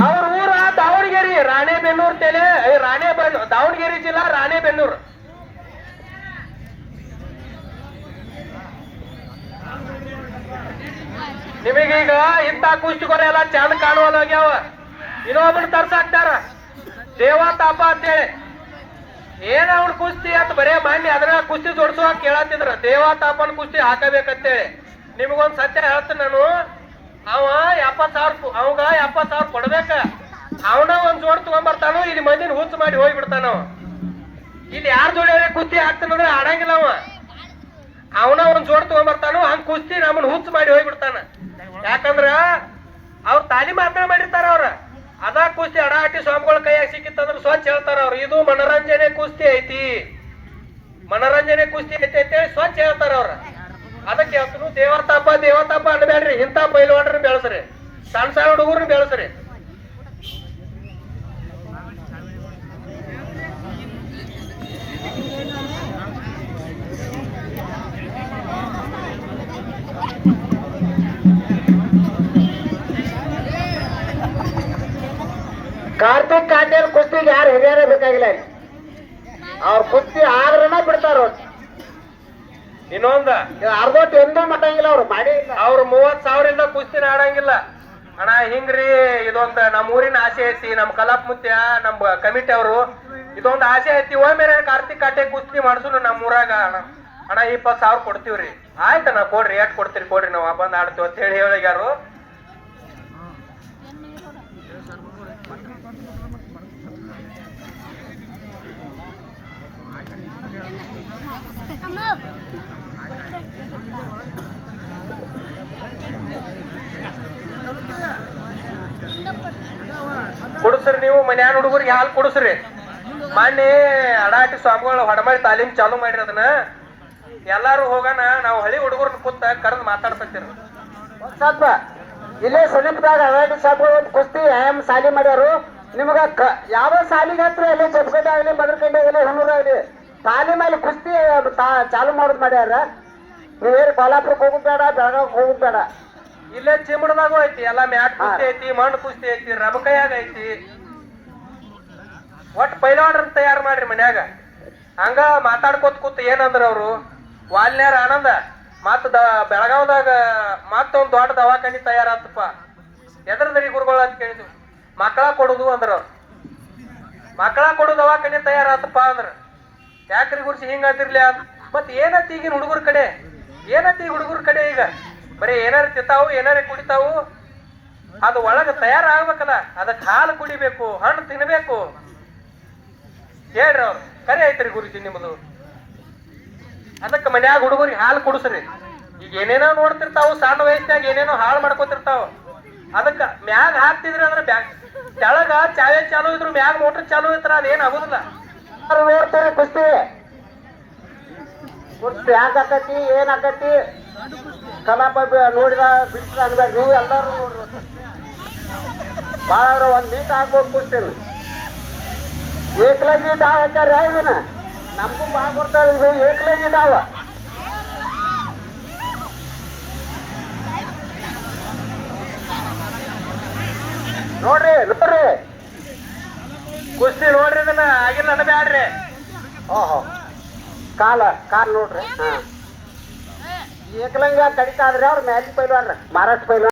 ಅವ್ರ ಊರ ದಾವಣಗೆರೆ ರಾಣೆಬೆನ್ನೂರು ತೆಲೆ ದಾವಣಗೆರೆ ಜಿಲ್ಲಾ ರಾಣೆಬೆನ್ನೂರು. ನಿಮಗೀಗ ಇಂಥ ಕುಸ್ತಿಗೋರ ಎಲ್ಲ ಚಂದ ಕಾಣುವಲ್ಲಾಗ್ಯಾವ. ಇನ್ನೊಬ್ಬನ ತರ್ಸಾಕ್ತಾರ ದೇವ ತಾಪ ಅಂತೇಳಿ. ಏನ ಅವ್ನ ಕುಸ್ತಿ ಅಂತ ಬರೇ ಮಾನ್ಯ ಅದ್ರ ಕುಸ್ತಿ ಜೋಡಿಸುವಾಗ ಕೇಳತ್ತಿದ್ರ ದೇವ ತಾಪನ್ ಕುಸ್ತಿ ಹಾಕಬೇಕಂತೇಳಿ. ನಿಮಗೊಂದ್ ಸತ್ಯ ಹೇಳ್ತೀನಿ ನಾನು, ಅವ 70,000 ಅವಾಗ 70,000 ಕೊಡ್ಬೇಕ. ಅವನ ಒಂದ್ ಜೋಡ್ ತಗೊಂಡ್ಬರ್ತಾನು, ಇಲ್ಲಿ ಮಂದಿನ ಹುಚ್ಚು ಮಾಡಿ ಹೋಗ್ಬಿಡ್ತಾನ. ಇಲ್ಲಿ ಯಾರ ಜೋಡಿ ಕುಸ್ತಿ ಹಾಕ್ತಾನಂದ್ರೆ ಆಡಂಗಿಲ್ಲ ಅವ. ಅವನ ಒಂದ್ ಜೋಡ್ ತಗೊಂಡ್ಬರ್ತಾನು, ಹಂಗ ಕುಸ್ತಿ ನಮ್ಮನ್ನ ಹುಚ್ಚು ಮಾಡಿ ಹೋಗ್ಬಿಡ್ತಾನ. ಯಾಕಂದ್ರ ಅವ್ರ ತಾಲೀಮ್ ಮಾತ್ರ ಮಾಡಿರ್ತಾರ. ಅವ್ರ ಅದ ಕುಸ್ತಿ ಅಡಾಟಿ ಸ್ವಾಮಿಗಳ ಕೈಯಾಗ ಸಿಕ್ಕಿತ್ತಂದ್ರ ಸ್ವಚ್ಛ ಹೇಳ್ತಾರ ಅವ್ರು, ಇದು ಮನರಂಜನೆ ಕುಸ್ತಿ ಐತಿ, ಮನರಂಜನೆ ಕುಸ್ತಿ ಐತಿ ಅಂತೇಳಿ ಸ್ವಚ್ಛ ಹೇಳ್ತಾರ ಅವ್ರ. ಅದಕ್ಕೆ ಹೇಳ್ತನು ದೇವತಾಪ ಅನ್ಬೇಡ್ರಿ. ಇಂಥ ಪೈಲ್ವಾನ್ರನ್ನ ಬೆಳೆಸ್ರಿ, ಸಣ್ಣ ಸಣ್ಣ ಹುಡುಗರನ್ನ ಬೆಳೆಸ್ರಿ. ಕಾರ್ತಿಕ್ ಕಾಂಡೇಲ್ ಕುಸ್ತಿಗೆ ಯಾರು ಹಿರಿಯರೇ ಬೇಕಾಗಿಲ್ಲ. ಅವ್ರ ಕುಸ್ತಿ ಆದ್ರನ ಬಿಡ್ತಾರ. ಇನ್ನೊಂದ ಅರ್ಧೋಟ್ ಎಂದೂ ಮಟ್ಟಂಗಿಲ್ಲ ಅವ್ರು ಮಾಡಿ. ಅವ್ರು 30,000 ಇಂದ ಕುಸ್ತಿನ ಆಡಂಗಿಲ್ಲ ಅಣ್ಣ. ಹಿಂಗ್ರಿ ಇದೊಂದು ನಮ್ಮ ಊರಿನ ಆಸೆ ಐತಿ, ನಮ್ ಕಲಾಪ್ ಮುತ್ಯ ನಮ್ ಕಮಿಟಿ ಅವರು ಇದೊಂದು ಆಸೆ ಐತಿ. ಒಮ್ಮೆ ಕಾರ್ತಿಕ್ ಕಾಟೆ ಕುಸ್ತಿ ಮಾಡ್ಸುನು ನಮ್ಮ ಊರಾಗ ಅಣ್ಣ 20,000 ಕೊಡ್ತೀವ್ರಿ. ಆಯ್ತಣ್ಣ ಕೊಡ್ರಿ, ಎಟ್ ಕೊಡ್ತೀರಿ ಕೊಡ್ರಿ, ನಾವ್ ಬಂದ್ ಆಡ್ತೀವಿ ಅಂತ ಹೇಳಿ ಹೇಳಿಗ್ಯಾರು. ಕುಡಿಸ್ರಿ ನೀವು ಮನ್ಯಾನ ಹುಡುಗರಿಗೆ ಹಾಲು ಕುಡಿಸ್ರಿ. ಮೊನ್ನೆ ಅಡಾಟಿ ಸ್ವಾಮಿಗಳು ಹೊಡಮಾಡಿ ತಾಲೀಮ್ ಚಾಲು ಮಾಡಿರಿ. ಅದನ್ನ ಎಲ್ಲಾರು ಹೋಗೋಣ, ನಾವು ಹಳಿ ಹುಡುಗರನ್ನ ಕೂತ ಕರೆದು ಮಾತಾಡ್ಸತ್ತೀರ. ಸ್ವಲ್ಪ ಇಲ್ಲೇ ಸಮೀಪದಾಗ ಅಡಾಟಿ ಸ್ವಾಮಿಗಳು ಒಂದು ಕುಸ್ತಿ ಸಾಲಿ ಮಾಡ್ಯಾರು. ನಿಮಗ ಯಾವ ಸಾಲಿಗೆ ಹತ್ರ ಇಲ್ಲಿ ಚಪ್ಪಗಡ್ಡೆ ಆಗಲಿ, ಮದರ್ಕಂಡೆ ಆಗಲಿ, ಹುಣ್ಣೂರು ಆಗಲಿ ತಾಲೀಮಲ್ಲಿ ಕುಸ್ತಿ ಚಾಲು ಮಾಡೋದು ಮಾಡ್ಯಾರ. ನೀವೇನು ಕೋಲ್ಹಾಪುರಕ್ಕೆ ಹೋಗುದ್ ಬೇಡ, ಬೆಳಗಾವಿಗೆ ಹೋಗುದ್ ಬೇಡ. ಇಲ್ಲೇ ಚಿಮಡದಾಗೂ ಐತಿ, ಎಲ್ಲ ಮ್ಯಾಟ್ ಕುಸ್ತಿ ಐತಿ, ಮಣ್ಣು ಕುಸ್ತಿ ಐತಿ, ರಬಕೈಯಾಗ ಐತಿ. ಒಟ್ಟು ಪೈಲವಾನ್ರ ತಯಾರು ಮಾಡ್ರಿ ಮನ್ಯಾಗ. ಹಂಗ ಮಾತಾಡ್ಕೋತ ಕೂತ ಏನಂದ್ರ ಅವ್ರು ವಾಲ್ನ್ಯಾರ ಆನಂದ ಮತ್ತ ಬೆಳಗಾವ್ದಾಗ ಮತ್ತೊಂದು ದೊಡ್ಡ ದವಾಖಾನಿ ತಯಾರಾತಪ್ಪ. ಎದ್ರದ್ರಿ ಗುರುಗಳು ಅಂತ ಕೇಳಿದ್ವಿ. ಮಕ್ಕಳ ಕೊಡುದು ಅಂದ್ರ ಅವ್ರು. ಮಕ್ಕಳ ಕೊಡು ದವಾಖಾನಿ ತಯಾರಾತಪ್ಪ ಅಂದ್ರ ಯಾಕ್ರಿ ಗುರ್ಸಿ ಹಿಂಗಂತಿರ್ಲಿ ಅಂತ. ಮತ್ ಏನತಿ ಈಗಿನ ಹುಡುಗರ ಕಡೆ, ಏನತಿ ಹುಡುಗರ ಕಡೆ ಈಗ ಬರೀ ಏನಾರ ತಿಂತಾವು, ಏನಾರ ಕುಡಿತಾವು. ಅದು ಒಳಗ ತಯಾರಾಗ್ಬೇಕಲ್ಲ, ಅದಕ್ಕೆ ಹಾಲು ಕುಡಿಬೇಕು, ಹಣ್ಣು ತಿನ್ಬೇಕು. ಹೇಳ್ರಿ ಅವ್ರು ಕರೆ ಐತ್ರಿ ಗುರುಜಿ ನಿಮ್ಮದು. ಅದಕ್ಕೆ ಮನ್ಯಾಗ ಹುಡುಗರಿಗೆ ಹಾಲು ಕುಡಿಸ್ರಿ. ಈಗ ಏನೇನೋ ನೋಡ್ತಿರ್ತಾವು, ಸಣ್ಣ ವಯಸ್ಸಿನಾಗ ಏನೇನೋ ಹಾಳು ಮಾಡ್ಕೋತಿರ್ತಾವ. ಅದಕ್ಕೆ ಮ್ಯಾಗ ಹಾಕ್ತಿದ್ರಿ ಅಂದ್ರೆ ಕೆಳಗ ಚಾವೆ ಚಾಲು ಇದ್ರು ಮ್ಯಾಗ ಮೋಟರ್ ಚಾಲು ಇತ್ರ ಅದೇನ್ ಆಗುದಿಲ್ಲ. ನೋಡ್ತಾರೆ ಕುಸ್ತಿ ಕುಸ್ತಿ ಹ್ಯಾಂಗ ಆಕತಿ, ಏನ್ ಆಕತಿ ಕಲಾಪ ನೋಡಿದ ಬಿಟ್ರ ಅನ್ಬೇಕು. ನೀವು ಎಲ್ಲರೂ ನೋಡ್ರಿ, ಭಾಳ ಒಂದ್ ಮೀಟ್ ಹಾಕ್ಬೋದು ಕುಸ್ತಿನ. ಏಕಲಗಿ ಡಾವ್ ಹಾಕ್ಯಾರ ಇದನ್ನ, ನಮಗೂ ಭಾಳ ಕೊಡ್ತಾರೆ. ಇದು ಏಕಲಗಿ ಡಾವ. ನೋಡ್ರಿ ನೋಡ್ರಿ ಕುಸ್ತಿ ನೋಡ್ರಿ, ಇದನ್ನ ಆಗಿಲ್ಲ ಅನ್ಬ್ಯಾಡ್ರಿ. ಓಹೋ ಕಾಲ್ ನೋಡ್ರಿ. ಹಾ ಏಕಲಂಗ ಕಡಿತಾ ಇದ್ರಿ ಅವ್ರ ಮ್ಯಾಜಿಕ್ ಪೈಲ್ವಾನ್ರ, ಮಹಾರಾಷ್ಟ್ರ ಪೈಲ್ವಾನ್.